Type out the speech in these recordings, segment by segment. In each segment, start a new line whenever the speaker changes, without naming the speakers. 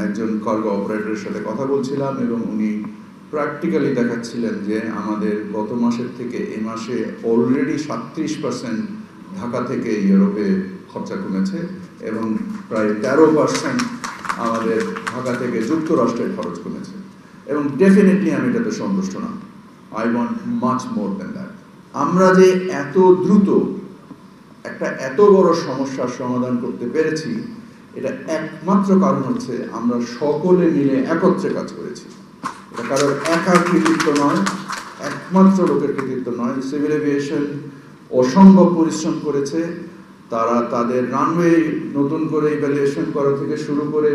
একজন কার্গো অপারেটরের সাথে কথা বলছিলাম এবং উনি প্র্যাকটিক্যালি দেখাচ্ছিলেন যে আমাদের গত মাসের থেকে এই মাসে অলরেডি 37% ঢাকা থেকে ইউরোপে খরচা কমেছে এবং প্রায় 13% আমাদের ঢাকা থেকে যুক্তরাষ্ট্রের খরচ কমেছে। এবং ডেফিনেটলি আমি এটাতে সন্তুষ্ট না। I want much more than that. আমরা যে এত দ্রুত একটা এত বড় সমস্যার সমাধান করতে পেরেছি, এটা একমাত্র কারণ হচ্ছে আমরা সকলে মিলে একত্রে কাজ করেছি। এটা কারোর একার কৃতিত্ব নয়, একমাত্র লোকের কৃতিত্ব নয়। সিভিল এভিয়েশন অসম্ভব পরিশ্রম করেছে। তারা তাদের রানওয়ে নতুন করে ইভ্যালুয়েশন করা থেকে শুরু করে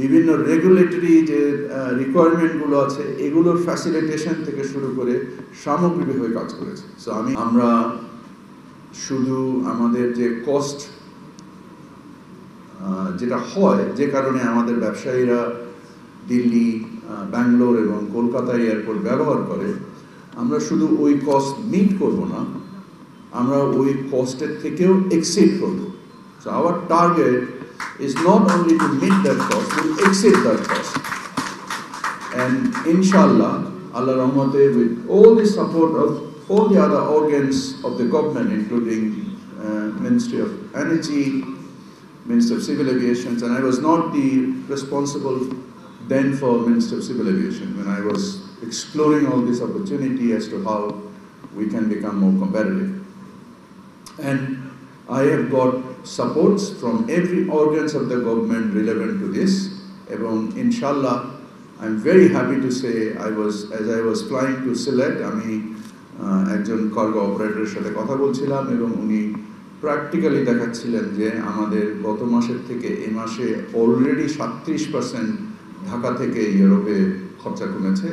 বিভিন্ন রেগুলেটরি যে রিকোয়ারমেন্টগুলো আছে এগুলোর ফ্যাসিলিটেশন থেকে শুরু করে সামগ্রিকভাবে কাজ করেছে। সো আমরা শুধু আমাদের যে কস্ট যেটা হয়, যে কারণে আমাদের ব্যবসায়ীরা দিল্লি, ব্যাঙ্গালোর এবং কলকাতা এয়ারপোর্ট ব্যবহার করে, আমরা শুধু ওই কস্ট মিট করব না, আমরা ওই কস্টের থেকেও এক্সিড করব। So our target is not only to meet that cost, we'll exceed that cost. And inshallah, Allah Rahmate, with all the support of all the other organs of the government, including Ministry of Energy, Minister of Civil Aviation, and I was not the responsible then for Minister of Civil Aviation when I was exploring all this opportunity as to how we can become more competitive. And I have got supports from every organs of the government relevant to this. এবং inshallah, I'm very happy to say as I was flying to Sylhet, আমি একজন cargo অপারেটরের সাথে কথা বলছিলাম এবং উনি practically দেখাচ্ছিলেন যে আমাদের গত মাসের থেকে এই মাসে অলরেডি 37% ঢাকা থেকে ইউরোপে খরচা কমেছে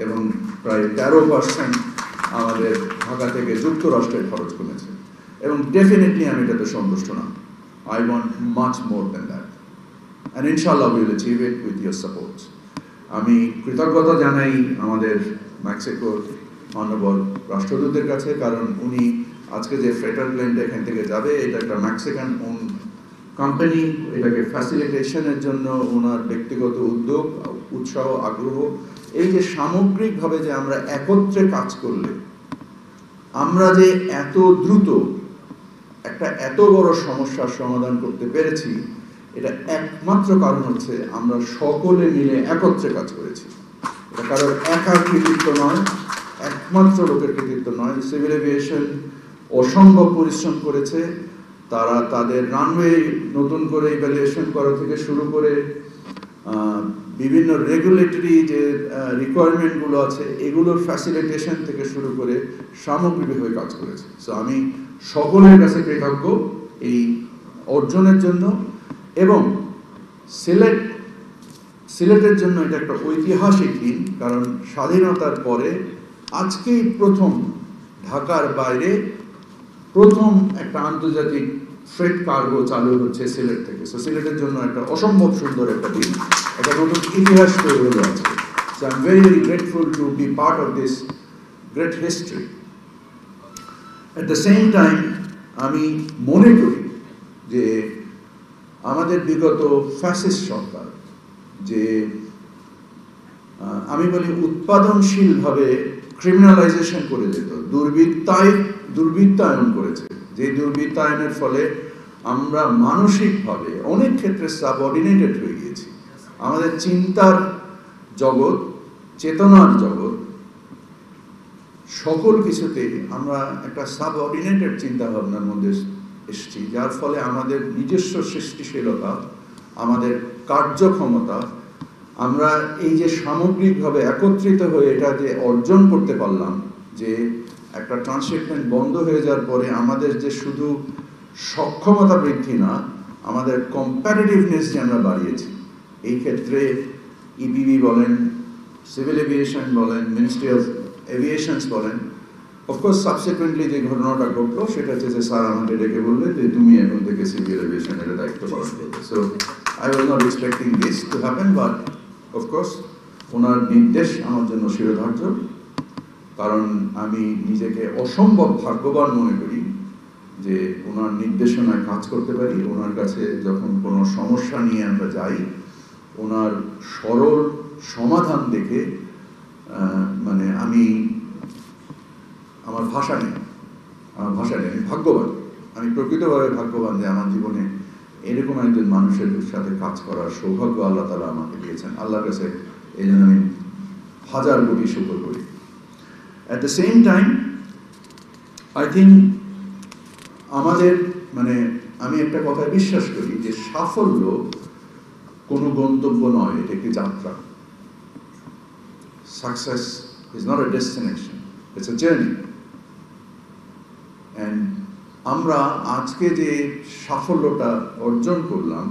এবং প্রায় 13% আমাদের ঢাকা থেকে যুক্তরাষ্ট্রের খরচ কমেছে। এবং ডেফিনেটলি আমি এটাতে সন্তুষ্ট না। I want much more than that. And inshallah we will achieve it with your support. আমি কৃতজ্ঞতা জানাই আমাদের মেক্সিকোর মাননীয় রাষ্ট্রদূতের কাছে, কারণ উনি আজকে যে ফ্রেটার প্লেনটা এখান থেকে যাবে এটা একটা মেক্সিকান ওন কোম্পানি। এটাকে ফ্যাসিলিটেশনের জন্য ওনার ব্যক্তিগত উদ্যোগ, উৎসাহ, আগ্রহ, এই যে সামগ্রিকভাবে যে আমরা একত্রে কাজ করলে আমরা যে এত দ্রুত একটা এত বড় সমস্যার সমাধান করতে পেরেছি, এটা একমাত্র কারণ হচ্ছে আমরা সকলে মিলে একত্রে কাজ করেছি। এটা কারোর একার কৃতিত্ব নয়, একমাত্র লোকের কৃতিত্ব নয়। সিভিল এভিয়েশন অসম্ভব পরিশ্রম করেছে। তারা তাদের রানওয়ে নতুন করে ইভ্যালুয়েশন করা থেকে শুরু করে বিভিন্ন রেগুলেটরি যে রিকোয়ারমেন্টগুলো আছে এগুলোর ফ্যাসিলিটেশন থেকে শুরু করে সামগ্রিকভাবে কাজ করেছে। সো আমি সকলের কাছে কৃতজ্ঞ এই অর্জনের জন্য। এবং সিলেটের জন্য এটা একটা ঐতিহাসিক দিন, কারণ স্বাধীনতার পরে আজকেই প্রথম ঢাকার বাইরে প্রথম একটা আন্তর্জাতিক ফ্রেট কার্গো চালু হচ্ছে সিলেট থেকে। সো সিলেটের জন্য একটা অসম্ভব সুন্দর একটা দিন, একটা নতুন ইতিহাস তৈরি হলো আজকে। So I am very very grateful to be part of this great history. At the same time আমি মনে করি যে আমাদের বিগত ফ্যাসিস্ট সরকার যে আমি বলি উৎপাদনশীলভাবে ক্রিমিনালাইজেশন করে যেত, দুর্বৃত্তায়ন করেছে, যে দুর্বৃত্তায়নের ফলে আমরা মানসিকভাবে অনেক ক্ষেত্রে সাবঅর্ডিনেটেড হয়ে গিয়েছি। আমাদের চিন্তার জগৎ, চেতনার জগৎ, সকল কিছুতেই আমরা একটা সাবঅর্ডিনেটেড চিন্তা ভাবনার মধ্যে এসেছি, যার ফলে আমাদের নিজস্ব সৃষ্টিশীলতা, আমাদের কার্যক্ষমতা, আমরা এই যে সামগ্রিকভাবে একত্রিত হয়ে এটা যে অর্জন করতে পারলাম, যে একটা ট্রান্সশিপমেন্ট বন্ধ হয়ে যাওয়ার পরে আমাদের যে শুধু সক্ষমতা বৃদ্ধি না, আমাদের কম্প্যাটিটিভনেস যে আমরা বাড়িয়েছি। এই ক্ষেত্রে ইবিবি বলেন, সিভিল এভিয়েশন বলেন, মিনিস্ট্রি অফ এভিয়েশনস বলেন। অফকোর্স সাবসিকুয়েন্টলি যে ঘটনাটা ঘটলো সেটা হচ্ছে যে স্যার আমাকে ডেকে বললে যে তুমি এখন থেকে সিভিল এভিয়েশনের দায়িত্ব পালন করবে। So I was not expecting this to happen, but of course ওনার নির্দেশ আমার জন্য শিরোধার্য, কারণ আমি নিজেকে অসম্ভব ভাগ্যবান মনে করি যে ওনার নির্দেশনায় কাজ করতে পারি। ওনার কাছে যখন কোনো সমস্যা নিয়ে আমরা যাই ওনার সরল সমাধান দেখে মানে আমি আমার ভাষা নেই, আমি ভাগ্যবান, আমি প্রকৃতভাবে ভাগ্যবান যে আমার জীবনে এরকম একজন মানুষের সাথে কাজ করার সৌভাগ্য আল্লাহ তাআলা আমাকে দিয়েছেন। আল্লাহর কাছে এই জন্য আমি হাজার কোটি শুকর করি। At the same time I think আমাদের মানে আমি একটা কথায় বিশ্বাস করি যে সাফল্য কোনো গন্তব্য নয়, এটা একটি যাত্রা। Success is not a destination, it's a journey. And আমরা আজকে যে সাফল্যটা অর্জন করলাম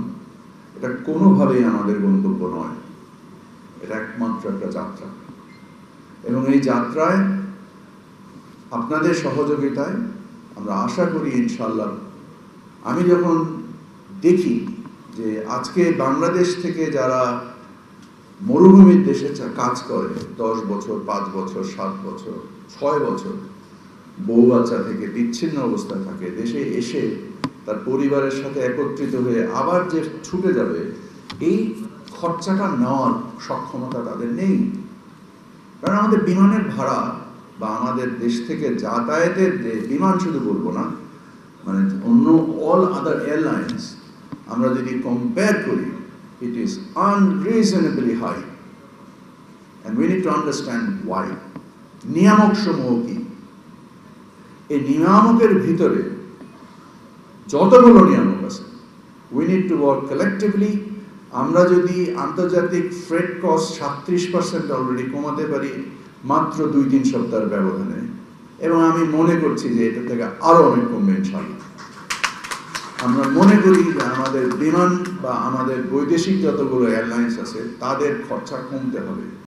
এটা কোনোভাবেই আমাদের গন্তব্য নয়, এটা একমাত্র একটা যাত্রা। এবং এই যাত্রায় আপনাদের সহযোগিতায় আমরা আশা করি ইনশাআল্লাহ, আমি যখন দেখি যে আজকে বাংলাদেশ থেকে যারা মরুভূমির দেশে কাজ করে 10 বছর, 5 বছর, 7 বছর, 6 বছর, বউ বাচ্চা থেকে বিচ্ছিন্ন অবস্থায় থাকে, দেশে এসে তার পরিবারের সাথে একত্রিত হয়ে আবার যে ছুটে যাবে, এই খরচাটা নেওয়ার সক্ষমতা তাদের নেই। কারণ আমাদের বিমানের ভাড়া বা আমাদের দেশ থেকে যাতায়াতের যে বিমান, শুধু বলবো না, মানে অন্য অল আদার এয়ারলাইন্স আমরা যদি কম্পেয়ার করি, it is unreasonably high and we need to understand why. নিয়ামক সমূহ কি? এই নিয়ামকের ভিতরে যতগুলো নিয়ামক আছে, we need to work collectively. আমরা যদি আন্তর্জাতিক ফ্রেট কস্ট 37% অলরেডি কমাতে পারি মাত্র 2-3 সপ্তাহের ব্যবধানে, এবং আমি মনে করছি যে এটা থেকে আরো অনেক কমবে ইনশাআল্লাহ। আমরা মনে করি যে আমাদের বিমান বা আমাদের বৈদেশিক যতগুলো এয়ারলাইন্স আছে তাদের খরচা কমতে হবে।